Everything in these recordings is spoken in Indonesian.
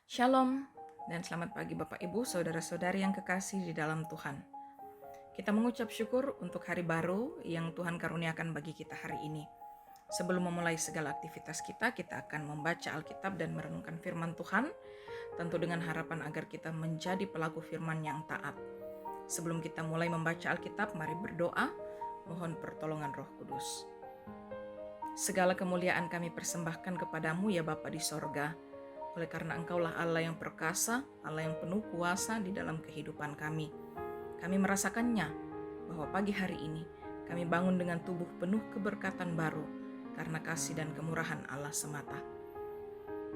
Shalom dan selamat pagi Bapak Ibu, saudara-saudari yang kekasih di dalam Tuhan. Kita mengucap syukur untuk hari baru yang Tuhan karuniakan bagi kita hari ini. Sebelum memulai segala aktivitas kita akan membaca Alkitab dan merenungkan firman Tuhan, tentu dengan harapan agar kita menjadi pelaku firman yang taat. Sebelum kita mulai membaca Alkitab, mari berdoa, mohon pertolongan Roh Kudus. Segala kemuliaan kami persembahkan kepadamu ya Bapa di sorga, oleh karena Engkaulah Allah yang perkasa, Allah yang penuh kuasa di dalam kehidupan kami. Kami merasakannya bahwa pagi hari ini kami bangun dengan tubuh penuh keberkatan baru karena kasih dan kemurahan Allah semata.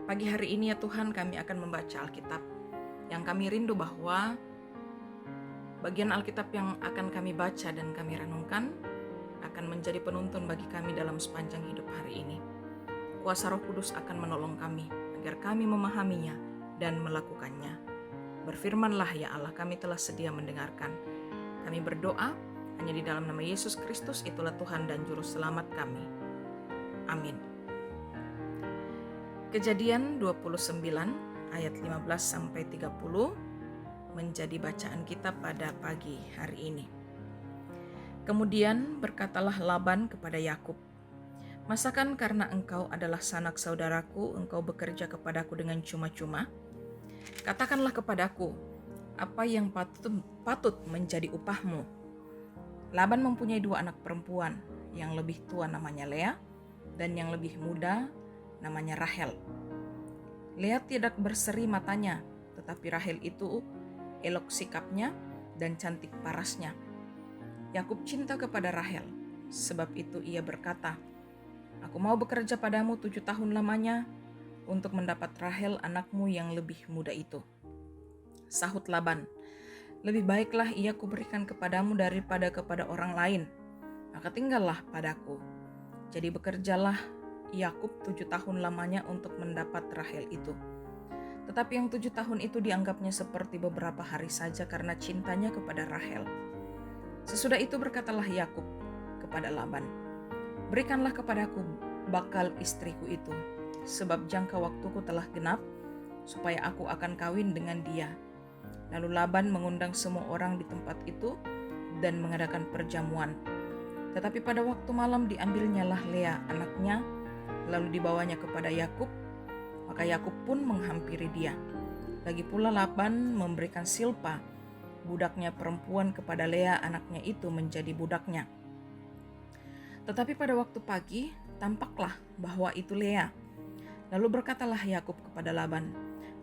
Pagi hari ini ya Tuhan, kami akan membaca Alkitab yang kami rindu bahwa bagian Alkitab yang akan kami baca dan kami renungkan akan menjadi penuntun bagi kami dalam sepanjang hidup hari ini. Kuasa Roh Kudus akan menolong kami agar kami memahaminya dan melakukannya. Berfirmanlah ya Allah, kami telah sedia mendengarkan. Kami berdoa hanya di dalam nama Yesus Kristus, itulah Tuhan dan Juru Selamat kami. Amin. Kejadian 29 ayat 15-30 menjadi bacaan kita pada pagi hari ini. Kemudian berkatalah Laban kepada Yakub, "Masakan karena engkau adalah sanak saudaraku, engkau bekerja kepadaku dengan cuma-cuma? Katakanlah kepadaku, apa yang patut menjadi upahmu?" Laban mempunyai 2 anak perempuan, yang lebih tua namanya Lea, dan yang lebih muda namanya Rahel. Lea tidak berseri matanya, tetapi Rahel itu elok sikapnya dan cantik parasnya. Yakub cinta kepada Rahel, sebab itu ia berkata, "Aku mau bekerja padamu 7 tahun lamanya untuk mendapat Rahel anakmu yang lebih muda itu." Sahut Laban, "Lebih baiklah ia kuberikan kepadamu daripada kepada orang lain, maka tinggallah padaku." Jadi bekerjalah Yakub 7 tahun lamanya untuk mendapat Rahel itu. Tetapi yang 7 tahun itu dianggapnya seperti beberapa hari saja karena cintanya kepada Rahel. Sesudah itu berkatalah Yakub kepada Laban, "Berikanlah kepadaku bakal istriku itu, sebab jangka waktuku telah genap, supaya aku akan kawin dengan dia." Lalu Laban mengundang semua orang di tempat itu dan mengadakan perjamuan. Tetapi pada waktu malam diambilnyalah Lea anaknya, lalu dibawanya kepada Yakub, maka Yakub pun menghampiri dia. Lagi pula Laban memberikan Silpa, budaknya perempuan, kepada Lea anaknya itu menjadi budaknya. Tetapi pada waktu pagi tampaklah bahwa itu Lea. Lalu berkatalah Yakub kepada Laban,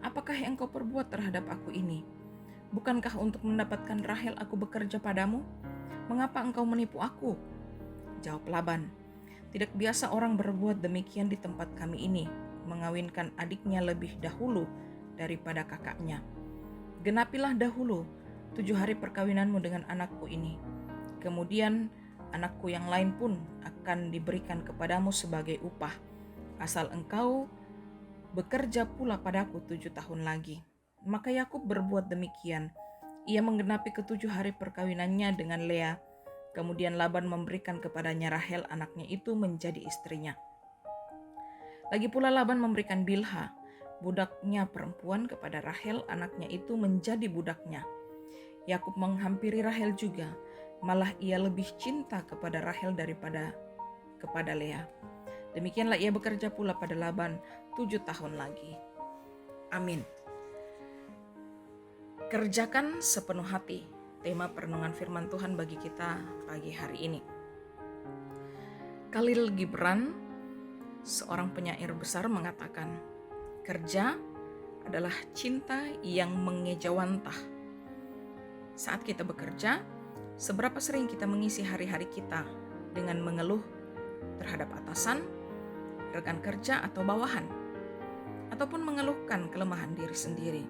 "Apakah yang kau perbuat terhadap aku ini? Bukankah untuk mendapatkan Rahel aku bekerja padamu? Mengapa engkau menipu aku?" Jawab Laban, "Tidak biasa orang berbuat demikian di tempat kami ini, mengawinkan adiknya lebih dahulu daripada kakaknya. Genapilah dahulu 7 hari perkawinanmu dengan anakku ini. Kemudian anakku yang lain pun akan diberikan kepadamu sebagai upah, asal engkau bekerja pula padaku 7 tahun lagi." Maka Yakub berbuat demikian. Ia menggenapi ke-7 hari perkawinannya dengan Lea. Kemudian Laban memberikan kepadanya Rahel anaknya itu menjadi istrinya. Lagi pula Laban memberikan Bilha, budaknya perempuan, kepada Rahel anaknya itu menjadi budaknya. Yakub menghampiri Rahel juga, malah ia lebih cinta kepada Rahel daripada kepada Lea. Demikianlah ia bekerja pula pada Laban 7 tahun lagi. Amin. Kerjakan sepenuh hati, tema perenungan firman Tuhan bagi kita pagi hari ini. Khalil Gibran, seorang penyair besar, mengatakan, "Kerja adalah cinta yang mengejawantah." Saat kita bekerja, seberapa sering kita mengisi hari-hari kita dengan mengeluh terhadap atasan, rekan kerja atau bawahan, ataupun mengeluhkan kelemahan diri sendiri.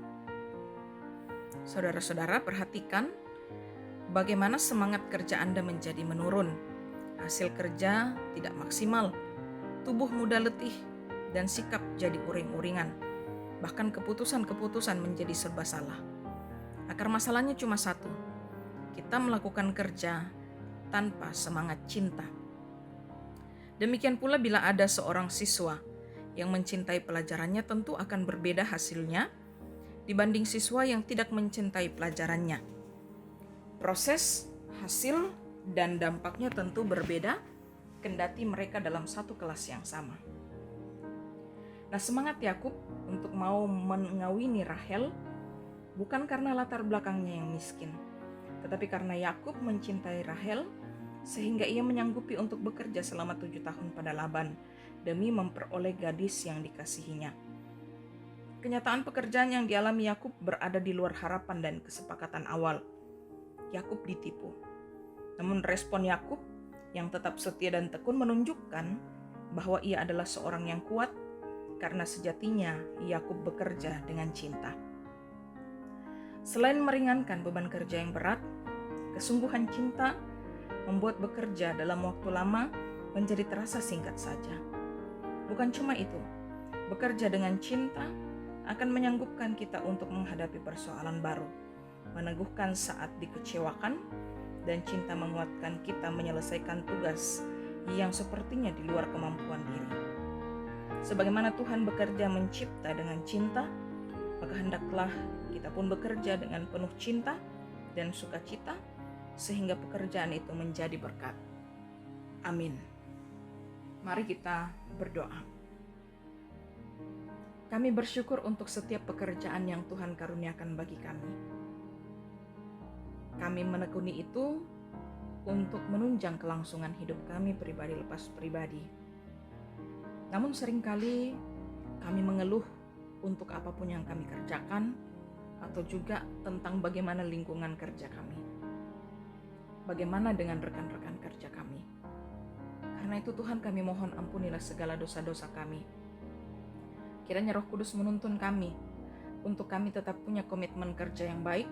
Saudara-saudara, perhatikan bagaimana semangat kerja Anda menjadi menurun. Hasil kerja tidak maksimal, tubuh mudah letih, dan sikap jadi uring-uringan. Bahkan keputusan-keputusan menjadi serba salah. Akar masalahnya cuma satu, kita melakukan kerja tanpa semangat cinta. Demikian pula bila ada seorang siswa yang mencintai pelajarannya, tentu akan berbeda hasilnya dibanding siswa yang tidak mencintai pelajarannya. Proses, hasil, dan dampaknya tentu berbeda, kendati mereka dalam satu kelas yang sama. Nah, semangat Yakub untuk mau mengawini Rahel bukan karena latar belakangnya yang miskin, tetapi karena Yakub mencintai Rahel sehingga ia menyanggupi untuk bekerja selama 7 tahun pada Laban demi memperoleh gadis yang dikasihinya. Kenyataan pekerjaan yang dialami Yakub berada di luar harapan dan kesepakatan awal. Yakub ditipu. Namun respon Yakub yang tetap setia dan tekun menunjukkan bahwa ia adalah seorang yang kuat karena sejatinya Yakub bekerja dengan cinta. Selain meringankan beban kerja yang berat, kesungguhan cinta membuat bekerja dalam waktu lama menjadi terasa singkat saja. Bukan cuma itu, bekerja dengan cinta akan menyanggupkan kita untuk menghadapi persoalan baru, meneguhkan saat dikecewakan, dan cinta menguatkan kita menyelesaikan tugas yang sepertinya di luar kemampuan diri. Sebagaimana Tuhan bekerja mencipta dengan cinta, maka hendaklah kita pun bekerja dengan penuh cinta dan sukacita, sehingga pekerjaan itu menjadi berkat. Amin. Mari kita berdoa. Kami bersyukur untuk setiap pekerjaan yang Tuhan karuniakan bagi kami. Kami menekuni itu untuk menunjang kelangsungan hidup kami pribadi lepas pribadi. Namun seringkali kami mengeluh untuk apapun yang kami kerjakan, atau juga tentang bagaimana lingkungan kerja kami. Bagaimana dengan rekan-rekan kerja kami? Karena itu Tuhan, kami mohon ampunilah segala dosa-dosa kami. Kiranya Roh Kudus menuntun kami untuk kami tetap punya komitmen kerja yang baik,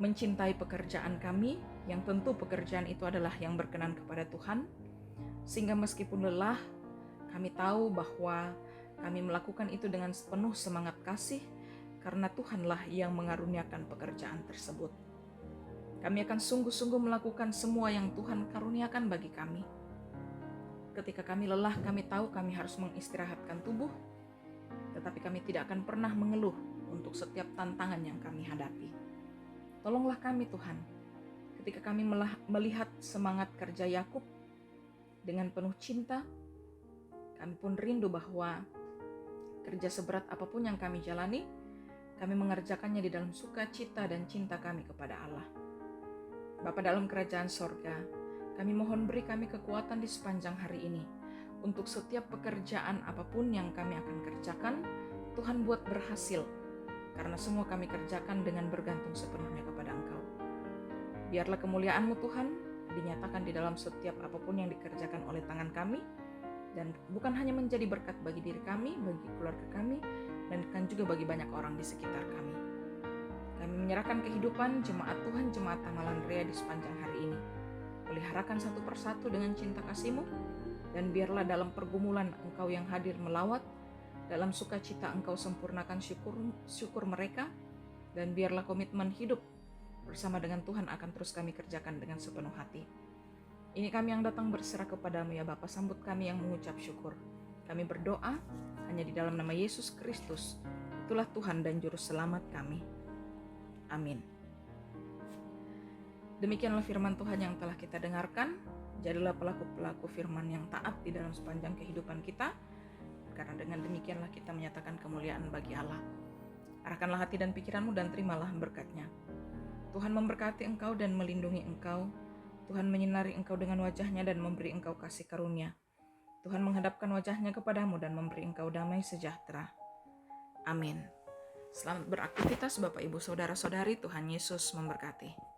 mencintai pekerjaan kami, yang tentu pekerjaan itu adalah yang berkenan kepada Tuhan, sehingga meskipun lelah, kami tahu bahwa kami melakukan itu dengan penuh semangat kasih, karena Tuhanlah yang mengaruniakan pekerjaan tersebut. Kami akan sungguh-sungguh melakukan semua yang Tuhan karuniakan bagi kami. Ketika kami lelah, kami tahu kami harus mengistirahatkan tubuh, tetapi kami tidak akan pernah mengeluh untuk setiap tantangan yang kami hadapi. Tolonglah kami Tuhan, ketika kami melihat semangat kerja Yakub dengan penuh cinta, kami pun rindu bahwa kerja seberat apapun yang kami jalani, kami mengerjakannya di dalam sukacita dan cinta kami kepada Allah. Bapa dalam kerajaan sorga, kami mohon beri kami kekuatan di sepanjang hari ini, untuk setiap pekerjaan apapun yang kami akan kerjakan, Tuhan buat berhasil, karena semua kami kerjakan dengan bergantung sepenuhnya kepada Engkau. Biarlah kemuliaan-Mu Tuhan dinyatakan di dalam setiap apapun yang dikerjakan oleh tangan kami, dan bukan hanya menjadi berkat bagi diri kami, bagi keluarga kami, dan kan juga bagi banyak orang di sekitar kami. Kami menyerahkan kehidupan jemaat Tuhan, jemaat Tamalan Rea di sepanjang hari ini. Peliharakan satu persatu dengan cinta kasih-Mu, dan biarlah dalam pergumulan Engkau yang hadir melawat, dalam sukacita Engkau sempurnakan syukur mereka, dan biarlah komitmen hidup bersama dengan Tuhan akan terus kami kerjakan dengan sepenuh hati. Ini kami yang datang berserah kepadamu ya Bapa, sambut kami yang mengucap syukur. Kami berdoa hanya di dalam nama Yesus Kristus, itulah Tuhan dan Juru Selamat kami. Amin. Demikianlah firman Tuhan yang telah kita dengarkan. Jadilah pelaku-pelaku firman yang taat di dalam sepanjang kehidupan kita, karena dengan demikianlah kita menyatakan kemuliaan bagi Allah. Arahkanlah hati dan pikiranmu dan terimalah berkat-Nya. Tuhan memberkati engkau dan melindungi engkau. Tuhan menyinari engkau dengan wajah-Nya dan memberi engkau kasih karunia. Tuhan menghadapkan wajah-Nya kepadamu dan memberi engkau damai sejahtera. Amin. Selamat beraktivitas Bapak Ibu Saudara-saudari, Tuhan Yesus memberkati.